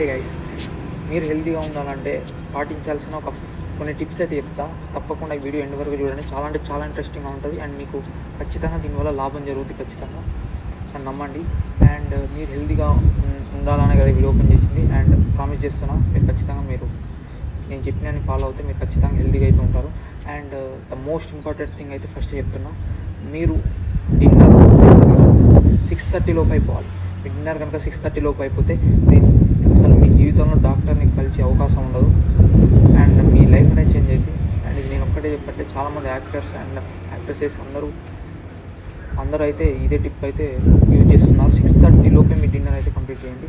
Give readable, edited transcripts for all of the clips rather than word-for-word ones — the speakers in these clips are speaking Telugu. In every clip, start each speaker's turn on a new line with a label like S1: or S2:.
S1: హే గైస్, మీరు హెల్తీగా ఉండాలంటే పాటించాల్సిన కొన్ని టిప్స్ అయితే చెప్తా. తప్పకుండా ఈ వీడియో ఎండ్ వరకు చూడండి. చాలా అంటే చాలా ఇంట్రెస్టింగ్గా ఉంటుంది అండ్ మీకు ఖచ్చితంగా దీనివల్ల లాభం జరుగుతుంది ఖచ్చితంగా అని నమ్మండి. అండ్ మీరు హెల్తీగా ఉండాలనే కదా వీడియో ఓపెన్ చేసింది. అండ్ ప్రామిస్ చేస్తున్నా మీరు ఖచ్చితంగా నేను చెప్పినని ఫాలో అవుతే మీరు ఖచ్చితంగా హెల్తీగా అయితే ఉంటారు. And the most important thing అయితే ఫస్ట్ చెప్తున్నా, మీరు డిన్నర్ 6:30 లోపు అయిపోవాలి. మీ డిన్నర్ కనుక 6:30 లోపు అయిపోతే అసలు మీ జీవితంలో డాక్టర్ని కలిసే అవకాశం ఉండదు అండ్ మీ లైఫ్ అనేది చేంజ్ అవుతుంది. అండ్ ఇది నేను ఒక్కటే చెప్పట్టే, చాలామంది యాక్టర్స్ అండ్ యాక్ట్రెసెస్ అందరూ అయితే ఇదే టిప్ అయితే యూజ్ చేస్తున్నారు. 6:30 లోపే మీ డిన్నర్ అయితే కంప్లీట్ చేయండి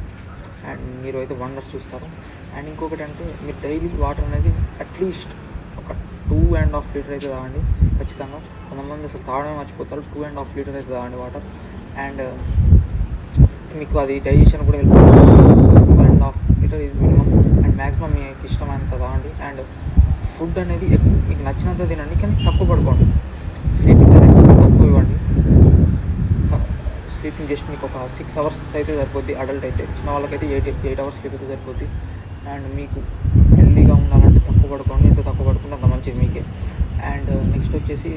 S1: అండ్ మీరు అయితే వండర్స్ చూస్తారు. అండ్ ఇంకొకటి అంటే మీరు డైలీ వాటర్ అనేది అట్లీస్ట్ ఒక 2.5 లీటర్ అయితే తాగండి ఖచ్చితంగా. కొంతమంది అసలు తాగడమే మర్చిపోతారు. 2.5 లీటర్ అయితే తాగండి వాటర్. అండ్ మీకు అది డైజెషన్ కూడా హెల్ప్ అవుతుంది. 2.5 లీటర్ ఇది మినిమం. అండ్ మ్యాక్సిమం మీకు ఇష్టమైనంత తాగండి. అండ్ ఫుడ్ అనేది మీకు నచ్చినంత తినండి, కానీ తక్కువ పడుకోండి. స్లీపింగ్ అనేది తక్కువ ఇవ్వండి. స్లీపింగ్ జస్ట్ మీకు ఒక 6 అవర్స్ అయితే సరిపోద్ది. అడల్ట్ అయితే, చిన్న వాళ్ళకైతే 8 అవర్స్ స్లీప్ అయితే సరిపోద్ది. అండ్ మీకు హెల్తీగా ఉండాలంటే తక్కువ పడుకోండి. ఎంత తక్కువ పడుకుంటే అంత మంచిది మీకే. అండ్ నెక్స్ట్ వచ్చేసి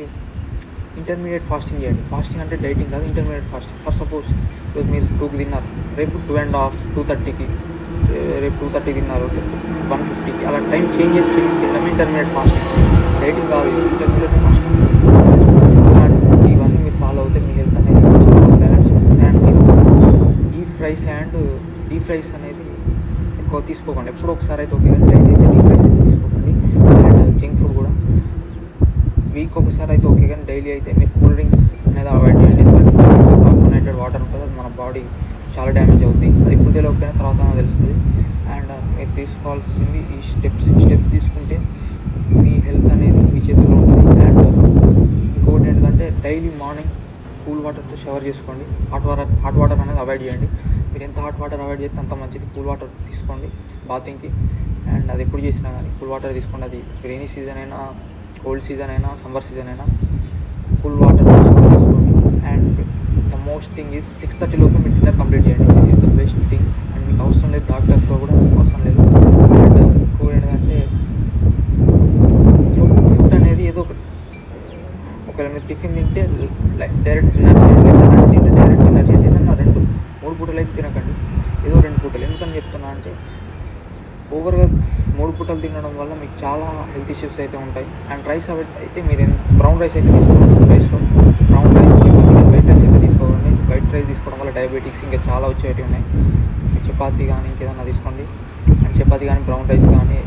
S1: ఇంటర్మీడియట్ ఫాస్టింగ్ చేయండి. ఫాస్టింగ్ అంటే డైటింగ్ కాదు, ఇంటర్మీడియట్ ఫాస్టింగ్. ఫర్ సపోజ్ ఈరోజు మీరు 2కి తిన్నారు, రేపు 2.5, 2:30కి, రేపు 2:30 తిన్నారు, 1:50కి, అలా టైం చేంజ్ చేసి తినడమే ఇంటర్మీడియట్ ఫాస్టింగ్. డైటింగ్ కాదు, ఇంటర్మీడియట్ ఫాస్టింగ్. అండ్ ఇవన్నీ మీరు ఫాలో అవుతే మీ హెల్త్ అనేది చాలా బ్యాలెన్స్ ఉంటుంది. అండ్ మీరు డీప్ ఫ్రైస్ అనేది ఎక్కువ తీసుకోకండి. ఎప్పుడో ఒకసారి అయితే ఓకే, కానీ డైలీ అయితే డీప్ ఫ్రైస్ అయితే తీసుకోకండి. అండ్ జంక్ ఫుడ్ కూడా వీక్ ఒకసారి అయితే ఓకే, కానీ డైలీ అయితే మీరు కూల్ డ్రింక్స్ అనేది అవాయిడ్ చేయండి. ఎందుకంటే కార్బోనేటెడ్ వాటర్ ఉంటుంది, అది మన బాడీ చాలా డ్యామేజ్ అవుతుంది. అది ఇప్పుడు తెలియకపోయినా తర్వాత తెలుస్తుంది. అండ్ మీరు తీసుకోవాల్సింది ఈ స్టెప్స్ తీసుకుంటే మీ హెల్త్ అనేది మీ చేతుల్లో ఉంటుంది. అండ్ ఇంకొకటి ఏంటంటే డైలీ మార్నింగ్ కూల్ వాటర్తో షవర్ చేసుకోండి. హాట్ వాటర్ అనేది అవాయిడ్ చేయండి. మీరు ఎంత హాట్ వాటర్ అవాయిడ్ చేస్తే అంత మంచిది. కూల్ వాటర్ తీసుకోండి బాతింగ్కి. అండ్ అది ఎప్పుడు చేసినా కానీ కూల్ వాటర్ తీసుకోండి. అది రైనీ సీజన్ అయినా, కోల్డ్ సీజన్ అయినా, సమ్మర్ సీజన్ అయినా కూల్ వాటర్ తీసుకోండి. And the most thing is 6:30 లోపు మీ డిన్నర్ కంప్లీట్ చేయండి. This is the best thing. And మీకు అవసరం లేదు, డాక్టర్తో కూడా అవసరం లేదు. అండ్ ఇంకో ఏంటంటే ఫుడ్ అనేది ఏదో ఒకవేళ మీరు టిఫిన్ తింటే డైరెక్ట్ డిన్నర్ చేయండి, లేదా తింటే డైరెక్ట్ డిన్నర్ చేయండి. ఏదన్నా 3 పూటలు అయితే తినకండి, ఏదో 2 పూటలు. ఎందుకని చెప్తున్నా అంటే ఓవర్గా 3 పూటలు తినడం వల్ల మీకు చాలా హెల్త్ ఇష్యూస్ అయితే ఉంటాయి. అండ్ రైస్ అయితే మీరు బ్రౌన్ రైస్ అయితే తీసుకోండి. రైస్లో బ్రౌన్ రైస్, చపాతీ కానీ వైట్ రైస్ అయితే తీసుకోకండి. వైట్ రైస్ తీసుకోవడం వల్ల డయాబెటిక్స్ ఇంకా చాలా వచ్చేవి ఉన్నాయి. చపాతీ కానీ ఇంకేదన్నా తీసుకోండి. అండ్ చపాతీ కానీ బ్రౌన్ రైస్ కానీ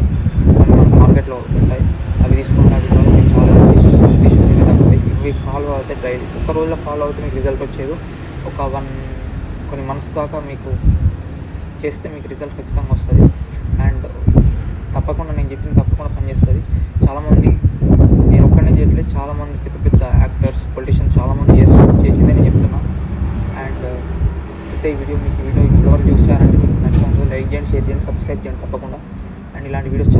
S1: మన మార్కెట్లో ఉంటాయి, అవి తీసుకోండి. అవి వల్ల మీకు చాలా హెల్త్ ఇష్యూస్ అయితే తగ్గుతాయి. ఇవి ఫాలో అయితే డైలీ ఒక్క రోజులో ఫాలో అవుతే మీకు రిజల్ట్ వచ్చేది. కొన్ని మంత్స్ దాకా మీకు చేస్తే మీకు రిజల్ట్ ఖచ్చితంగా వస్తుంది. అండ్ తప్పకుండా నేను చెప్పింది తప్పకుండా పనిచేస్తుంది. చాలామంది, నేను ఒక్కనే చెప్పలేదు, చాలామంది పెద్ద పెద్ద యాక్టర్స్, పొలిటీషియన్స్ చాలామంది చేసిందే నేను చెప్తున్నా. అండ్ అయితే ఈ వీడియో ఇప్పటివరకు చూసారంటే మీకు నచ్చుతుంది. లైక్ చేయండి, షేర్ చేయండి, సబ్స్క్రైబ్ చేయండి తప్పకుండా. అండ్ ఇలాంటి వీడియోస్